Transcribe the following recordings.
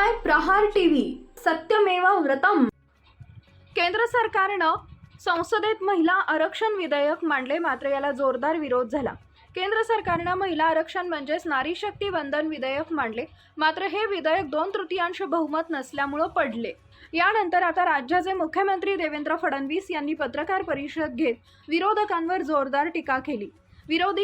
पाहताय प्रहार टीव्ही, सत्यमेव व्रतम। केंद्र सरकारनं संसदेत महिला आरक्षण विधेयक मांडले, मात्र याला जोरदार विरोध झाला। केंद्र सरकारनं महिला आरक्षण म्हणजेच नारी शक्ती वंदन विधेयक मांडले, मात्र हे विधेयक 2/3 बहुमत नसल्यामुळे पडले। यानंतर आता राज्याचे मुख्यमंत्री देवेंद्र फडणवीस यांनी पत्रकार परिषद घेत विरोधकांवर जोरदार टीका केली।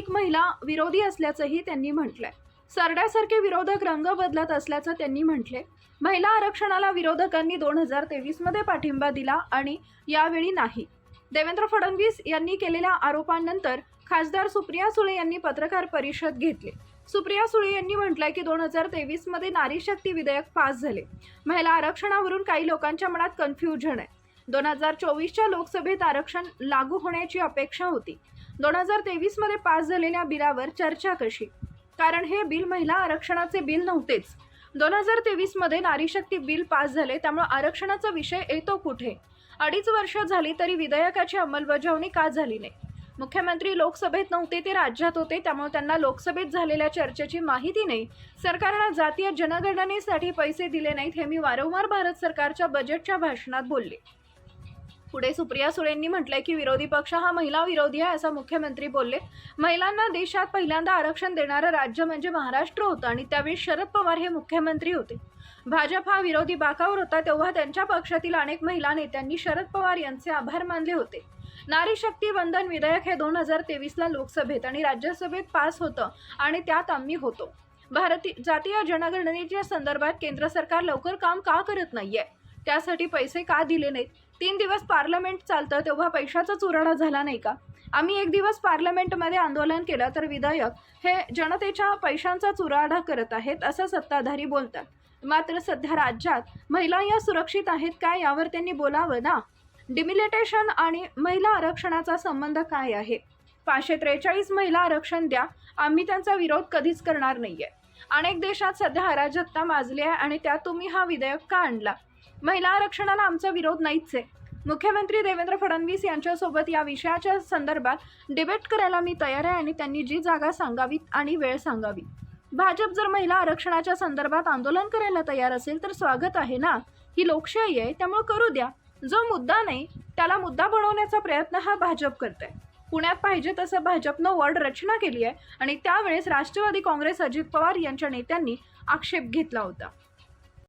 महिला विरोधी असल्याचंही त्यांनी म्हटलंय। सरड्यासारखे विरोधक रंग बदलत असल्याचं त्यांनी म्हटले। महिला आरक्षणाला विरोधकांनी 2023 मध्ये पाठिंबा दिला आणि यावेळी नाही। देवेंद्र फडणवीस यांनी केलेल्या आरोपांनंतर खासदार सुप्रिया सुळे यांनी पत्रकार परिषद घेतली। सुप्रिया सुळे यांनी म्हटलंय की 2023 मध्ये नारी शक्ती विधेयक पास झाले। महिला आरक्षणावरून काही लोकांच्या मनात कन्फ्युजन आहे। 2024च्या लोकसभेत आरक्षण लागू होण्याची अपेक्षा होती। 2023 मध्ये पास झालेल्या बिलावर चर्चा कशी? कारण हे बिल महिला आरक्षणाचे बिल नव्हतेच। 2023 मध्ये नारी शक्ती बिल पास झाले, त्यामुळे आरक्षणाचा विषय येतो कुठे? 2.5 वर्ष झाली तरी विधेयकाची अंमलबजावणी का झाली नाही? मुख्यमंत्री लोकसभेत नव्हते, ते राज्यात होते, त्यामुळे त्यांना लोकसभेत झालेल्या चर्चेची माहिती नाही। सरकारने जातीय जनगणनेसाठी पैसे दिले नाहीत, हे मी वारंवार भारत सरकारच्या बजेटच्या भाषणात बोलले। पुढे सुप्रिया सुळेंनी म्हटलंय की विरोधी पक्ष हा महिला विरोधी आहे, असं मुख्यमंत्री बोलले। महिलांना देशात पहिल्यांदा आरक्षण देणारं राज्य म्हणजे महाराष्ट्र होतं आणि त्यावेळी शरद पवार हे मुख्यमंत्री होते। भाजप हा विरोधी बाकावर होता, तेव्हा त्यांच्या पक्षातील अनेक महिला नेत्यांनी शरद पवार यांचे आभार मानले होते। नारी शक्ती वंदन विधेयक हे 2023ला लोकसभेत आणि राज्यसभेत पास होतं आणि त्यात आम्ही होतो। जातीय जनगणनेच्या संदर्भात केंद्र सरकार लवकर काम का करत नाहीये? त्यासाठी पैसे का दिले नाहीत? 3 दिवस पार्लमेंट चालतं, तेव्हा पैशाचा चुराडा झाला नाही का? आम्ही 1 दिवस पार्लमेंटमध्ये आंदोलन केलं तर विधेयक हे जनतेच्या पैशांचा चुराडा करत आहेत, असं सत्ताधारी बोलतात। मात्र सध्या राज्यात महिला या सुरक्षित आहेत का, यावर त्यांनी बोलावं ना। डिमिलिटेशन आणि महिला आरक्षणाचा संबंध काय आहे? 543 महिला आरक्षण द्या, आम्ही त्यांचा विरोध कधीच करणार नाहीये। अनेक देशात सध्या अराजकता माजली आहे आणि त्यात तुम्ही हा विधेयक का आणला? महिला आरक्षणाला आमचा विरोध नाहीच आहे। मुख्यमंत्री देवेंद्र फडणवीस यांच्यासोबत या विषयाच्या संदर्भात डिबेट करायला मी तयार आहे आणि त्यांनी जी जागा सांगावी आणि वेळ सांगावी। भाजप जर महिला आरक्षणाच्या संदर्भात आंदोलन करायला तयार असेल तर स्वागत आहे ना, ही लोकशाही आहे, त्यामुळे करू द्या। जो मुद्दा नाही त्याला मुद्दा बनवण्याचा प्रयत्न हा भाजप करतोय। पुण्यात पाहिजे तसं भाजपनं वॉर्ड रचना केली आहे आणि त्यावेळेस राष्ट्रवादी काँग्रेस अजित पवार यांच्या नेत्यांनी आक्षेप घेतला होता।